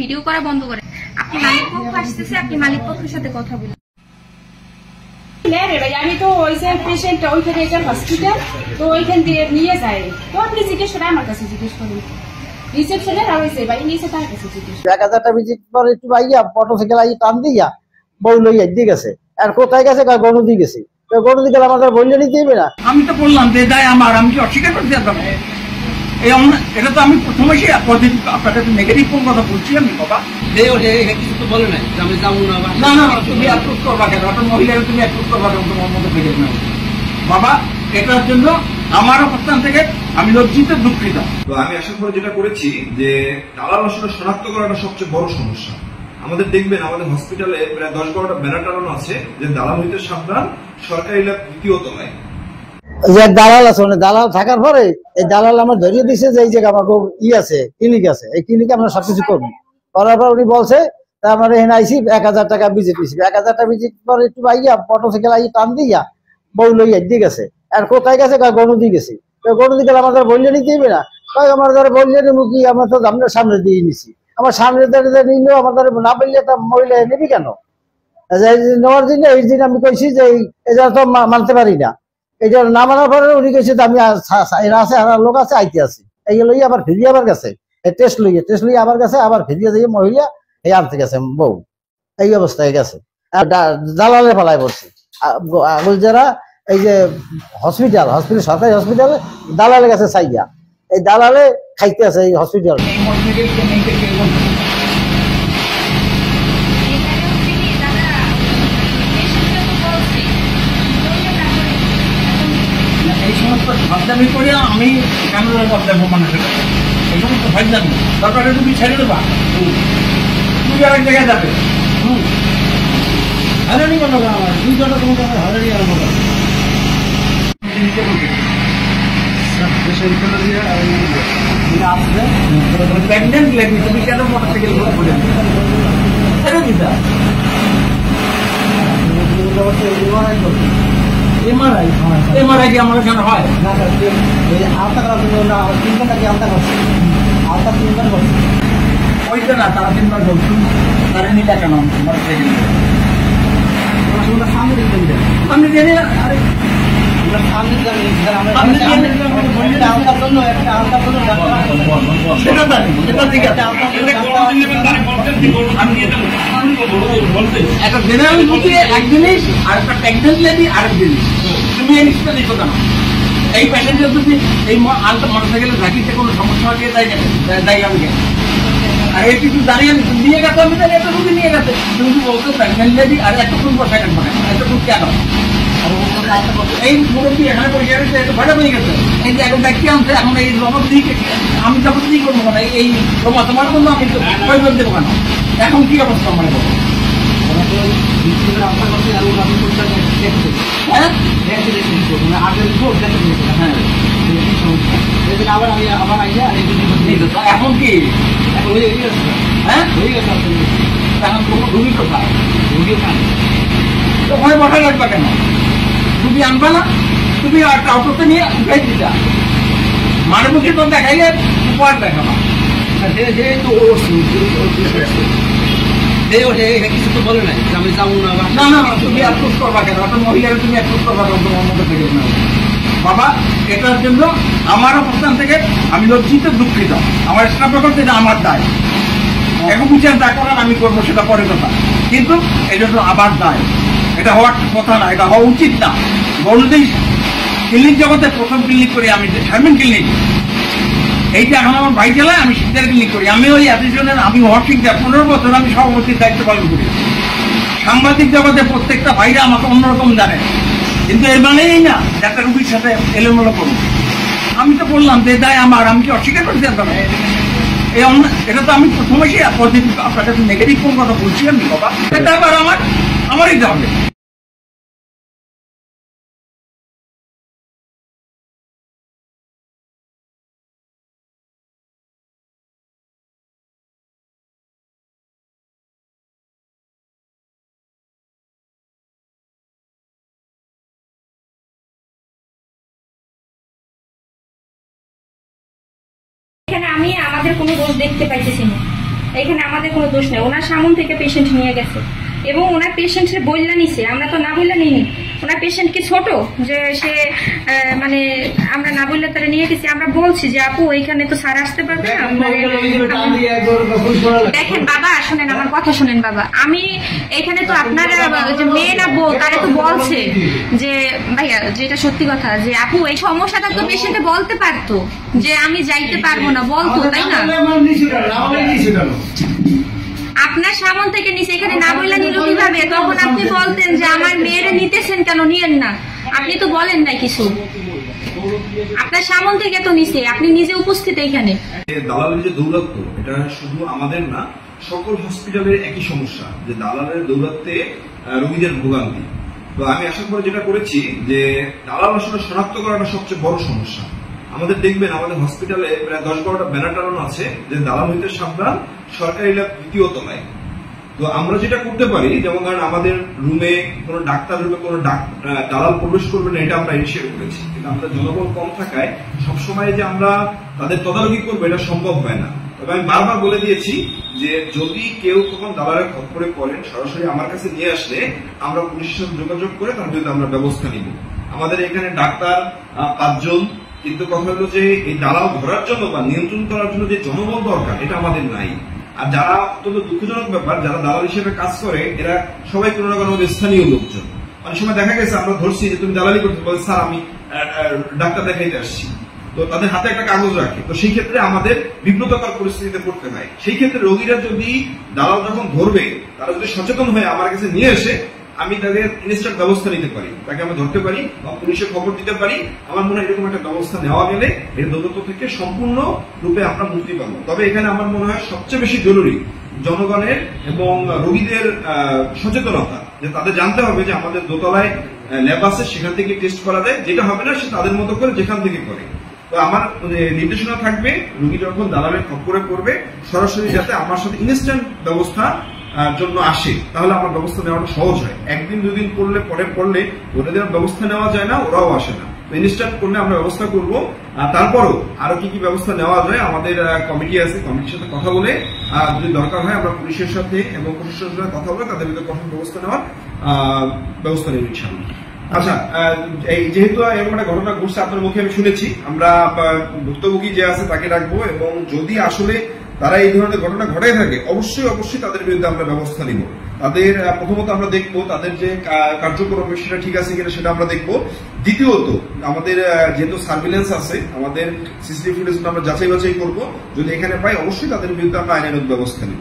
Video করা বন্ধ করেন। আপনি মালিক পক্ষ আসতেছে, আপনি মালিক পক্ষের সাথে কথা বলুন। আমি তো ওই যে পেশেন্ট ওইখানে হসপিটাল, তো ওইখান দিয়ে নিয়ে যাই, তো আপনি জিজ্ঞেস করে আমার কাছে জিজ্ঞেস করুন। রিসেপশনের আর হয়েছে ভাই নিয়েছে তার কাছে জিজ্ঞেস। 1000টা ভিজিট পরে একটু ভাইয়া মোটরসাইকেল আই টান দিয়া বউ লইয়া দিয়ে গেছে। আর কোথায় গেছে? গরু দিয়ে গেছে। তো গরু দিকে আমাদের বললে নিতে হবে না। আমি তো বললাম যে দায় আমার, আমি কি অস্বীকার করতে পারবো? এটা তো আমি প্রথমে আপনাকে নেগেটিভ কোন কথা বলছি আমি বাবা? কিছু তো বলে নাই আমি যাবো না। না না তুমি অ্যাপ্রুভ করবা কেন? একটা মহিলাকে তুমি অ্যাপ্রুভ করবা কেন তোমার মতো বেড়ে না বাবা? এটার জন্য আমার অবস্থান থেকে আমি লজ্জিত, দুঃখিত। তো আমি আসার পরে যেটা করেছি যে দালাল আসলে শনাক্ত করাটা সবচেয়ে বড় সমস্যা। আমাদের দেখবেন আমাদের হসপিটালে প্রায় 10-12টা ব্যানার টানানো আছে যে দালাল হইতে সাবধান, সরকারি ল্যাব 2য় তলায়। যে দালাল আছে মানে দালাল থাকার পরে এই দালাল আমার ধরিয়ে দিছে যে এই জায়গা আমাকে আছে ক্লিনিক আছে, এই ক্লিনিকে আমরা সবকিছু করবো। করার পর উনি বলছে তা আমার এখানে আইসি 1000 টাকা ভিজিট দিয়েছি। 1000টা ভিজিট পরে একটু ভাইয়া মোটরসাইকেল আই টান দিয়া বউ লইয়া দিয়ে গেছে। আর কোথায় গেছে? গরু দিয়ে গেছে। তো গরু দিকে আমাদের বললে নিতে হবে না। আমার ধরে বললে নেবো কি? আমরা তো আপনার সামনে দিয়ে নিছি। আমার সামনে নিলেও আমাদের না বললে তা মহিলা নেবি কেন? নেওয়ার জন্য এই দিন আমি কইছি যে এটা তো মানতে পারি না। এটা না মানার পরে উনি কইছে আমি এরা আছে আর লোক আছে আইতে আছি, এই লইয়া আবার ফিরিয়ে আবার গেছে। টেস্ট লইয়া আবার গেছে, আবার ফিরিয়ে দিয়ে মহিলা এই আনতে গেছে বউ। এই অবস্থায় গেছে। আর দালালে পালায় পড়ছে। যারা এই যে হসপিটাল সরকারি হসপিটালে দালালে গেছে চাইয়া, এই দালালে খাইতে আছে এই হসপিটাল। এই সমস্ত ভাবদামি করে আমি কেন ভাবদাবো মানুষের? এই সমস্ত ভাবদামি সরকারে তুমি ছেড়ে দেবা, তুমি আরেক জায়গায় যাবে। হারানি বলো আমার 2 জনের তোমাকে আমার হারানি আরম্ভ করো। প্রেগনেন্ট লেডি তুমি কেন মোটরসাইকেল করে ছেড়ে দিতা? এমআরআই কি আমার এখানে হয়? ওইটা না, তারা 3 বার বলছো তারা নিলে কেন মোটরসাইকেল? আমি জানি না। আরে সেটা জানি, সেটা ঠিক আছে। একটা জেনারেল বুঝি এক জিনিস, আর একটা প্রেগনেন্ট লেডি আরেক জিনিস। তুমি এই জিনিসটা দেখো কেন? এই প্যাসেঞ্জার যদি এই মোটরসাইকেলে থাকিতে কোনো সমস্যা হয়ে যাই আমি কেন? আর এই কিছু দাঁড়িয়ে নিয়ে গেছে, আমি জানি একটা রুগী নিয়ে গেছে। তুমি বলতো প্রেগনেন্ট লেডি আর এতক্ষণ বসে কেন? এতক্ষণ কেন? এই মুরব্বী এখানে পরিষ্কার হয়েছে, একটু ভাড়া হয়ে গেছে। এই যে এখন ব্যক্তি আনছে, এখন এই জবাব দিয়ে আমি জবাব দিয়ে করবো না। এই তোমার জন্য আমি প্রয়োজন দেবো কেন? এখন কি অবস্থা মনে করবো? এখন কি এখন রুগী কোথায়? ওখানে বসা লাগবে কেন? রুগী আনবা না? তুমি অটোতে নিয়ে উঠাই দিতা, মার মুখে তো দেখাইলে উপহার দেখাবা। কিছু তো বলে নাই আমি যাবো না। না না তুমি অ্যাপ্রুভ করবা কেন? একটা মহিলাকে তুমি অ্যাপ্রুভ করবা কেন তোমার মতো থেকে না বাবা? এটার জন্য আমার অবস্থান থেকে আমি লজ্জিত, দুঃখিত। আমার স্টাফ করতে এটা আমার দায়। এখন বিচার যা করার আমি করবো, সেটা পরে কথা। কিন্তু এটা তো আবার দায়, এটা হওয়ার কথা না, এটা হওয়া উচিত না। বলতেই ক্লিনিক জগতে প্রথম ক্লিনিক করি আমি, শারমিন ক্লিনিক। এইটা এখন আমার ভাই জেলায় আমি শিক্ষার ক্লিনিক করি। আমি ওই অ্যাসোসিয়েশনের আমি শিক্ষা 15 বছর আমি সভাপতির দায়িত্ব পালন করি। সাংবাদিক জগতে প্রত্যেকটা ভাইরা আমাকে অন্যরকম জানে, কিন্তু এর মানেই না একটা রুগীর সাথে এলোমেলো করবো। আমি তো বললাম যে দায় আমার, আমি কি অস্বীকার করতে পারবো? এটা তো আমি প্রথমে আপনার কাছে নেগেটিভ কোন কথা বলছি আমি বাবা? এটা আবার আমারই হবে। এখানে আমি আমাদের কোনো দোষ দেখতে পাইতেছি না। এখানে আমাদের কোনো দোষ নেই। ওনার সামন থেকে পেশেন্ট নিয়ে গেছে এবং ওনার পেশেন্টের বললা নিছে, আমরা তো না বললে নিইনি। ওনার পেশেন্ট কি ছোট যে সে মানে আমরা না বললে তারা নিয়ে গেছি। আমরা বলছি যে আপু এইখানে তো স্যার আসতে পারবে না। দেখেন বাবা, শুনেন আমার কথা শুনেন বাবা, আমি এখানে তো আপনার যে মেয়ে না বউ তারা তো বলছে যে ভাইয়া যেটা সত্যি কথা যে আপু এই সমস্যাটা তো পেশেন্টে বলতে পারতো যে আমি যাইতে পারবো না, বলতো তাই না? আপনার সামন থেকে নিচে এখানে না বললে নিল কিভাবে? তখন আপনি বলতেন যে আমার মেয়েরে নিতেছেন কেন, নিয়েন না। আপনি তো বলেন না কিছু, আপনার সামন থেকে তো নিচে, আপনি নিজে উপস্থিত এখানে। দালালের যে দৌরাত্ম্য এটা শুধু আমাদের না, সকল হসপিটালের একই সমস্যা যে দালালের দৌরাত্ম্যে রোগীদের ভোগান্তি। তো আমি আশা করে যেটা করেছি যে দালাল আসলে শনাক্ত করাটা সবচেয়ে বড় সমস্যা। আমাদের দেখবেন আমাদের হসপিটালে প্রায় 10-12টা ব্যানার টানানো আছে যে দালাল হইতে সাবধান, সরকারি ল্যাব 2য় তলায়। তো আমরা যেটা করতে পারি, যেমন ধরেন আমাদের রুমে কোনো ডাক্তার রুমে কোনো দালাল প্রবেশ করবে না, এটা আমরা ইনিশিয়েট করেছি। কিন্তু আমাদের জনবল কম থাকায় সবসময় যে আমরা তাদের তদারকি করবো এটা সম্ভব হয় না। তবে আমি বারবার বলে দিয়েছি যে যদি কেউ তখন দালালের খপ্পরে পড়েন সরাসরি আমার কাছে নিয়ে আসলে আমরা পুলিশের সাথে যোগাযোগ করে তার বিরুদ্ধে আমরা ব্যবস্থা নিব। আমাদের এখানে ডাক্তার 5 জন, কিন্তু কথা হলো যে এই দালাল ধরার জন্য বা নিয়ন্ত্রণ করার জন্য যে জনবল দরকার এটা আমাদের নাই। আর যারা অত্যন্ত দুঃখজনক ব্যাপার, যারা দালাল হিসেবে কাজ করে এরা সবাই কোনো না কোনো স্থানীয় লোকজন। অনেক সময় দেখা গেছে আমরা ধরছি যে তুমি দালালি করতে, বলে স্যার আমি ডাক্তার দেখাইতে আসছি, তো তাদের হাতে একটা কাগজ রাখে। তো সেই ক্ষেত্রে আমাদের বিব্রতকর পরিস্থিতিতে পড়তে হয়। সেই ক্ষেত্রে রোগীরা যদি দালাল যখন ধরবে তারা যদি সচেতন হয়ে আমার কাছে নিয়ে এসে আমি তাদের ইনস্ট্যান্ট ব্যবস্থা নিতে পারি, তাকে আমি ধরতে পারি বা পুলিশে খবর দিতে পারি, আমার মনে হয় এরকম একটা ব্যবস্থা নেওয়া গেলে এই দৌরাত্ম্য থেকে সম্পূর্ণ রূপে আমরা মুক্তি পাবো। তবে এখানে আমার মনে হয় সবচেয়ে বেশি জরুরি জনগণের এবং রোগীদের সচেতনতা, যে তাদের জানতে হবে যে আমাদের দোতলায় ল্যাব আছে, সেখান থেকে টেস্ট করা যায়, যেটা হবে না সে তাদের মতো করে যেখান থেকে করে। তো আমার নির্দেশনা থাকবে রোগী যখন দালালের খপ্পরে পড়বে সরাসরি যাতে আমার সাথে ইনস্ট্যান্ট ব্যবস্থা জন্য আসে, তাহলে আমার ব্যবস্থা নেওয়াটা সহজ হয়। 1 দিন 2 দিন পড়লে পড়লে ওদের ব্যবস্থা নেওয়া যায় না, ওরাও আসে না। তো ইনস্ট্যান্ট করলে আমরা ব্যবস্থা করব। তারপরও আরো কি ব্যবস্থা নেওয়া যায় আমাদের কমিটি আছে, কমিটির সাথে কথা বলে যদি দরকার হয় আমরা পুলিশের সাথে এবং প্রশাসনের সাথে কথা বলে তাদের বিরুদ্ধে কঠোর ব্যবস্থা নেওয়ার ব্যবস্থা নেব ইনশাআল্লাহ। আচ্ছা, এই যেহেতু এরকম একটা ঘটনা ঘটছে আপনার মুখে আমি শুনেছি, আমরা ভুক্তভোগী যে আছে তাকে রাখবো এবং যদি আসলে তারা এই ধরনের ঘটনা ঘটাই থাকে অবশ্যই তাদের বিরুদ্ধে আমরা ব্যবস্থা নিব। তাদের প্রথমত আমরা দেখবো তাদের যে কার্যক্রম সেটা ঠিক আছে কিনা সেটা আমরা দেখবো। দ্বিতীয়ত আমাদের যেহেতু সার্ভিলেন্স আছে, আমাদের সিসিটিভি ফুটেজ আমরা যাচাই বাছাই করবো, যদি এখানে পাই অবশ্যই তাদের বিরুদ্ধে আমরা আইনানুগ ব্যবস্থা নিব।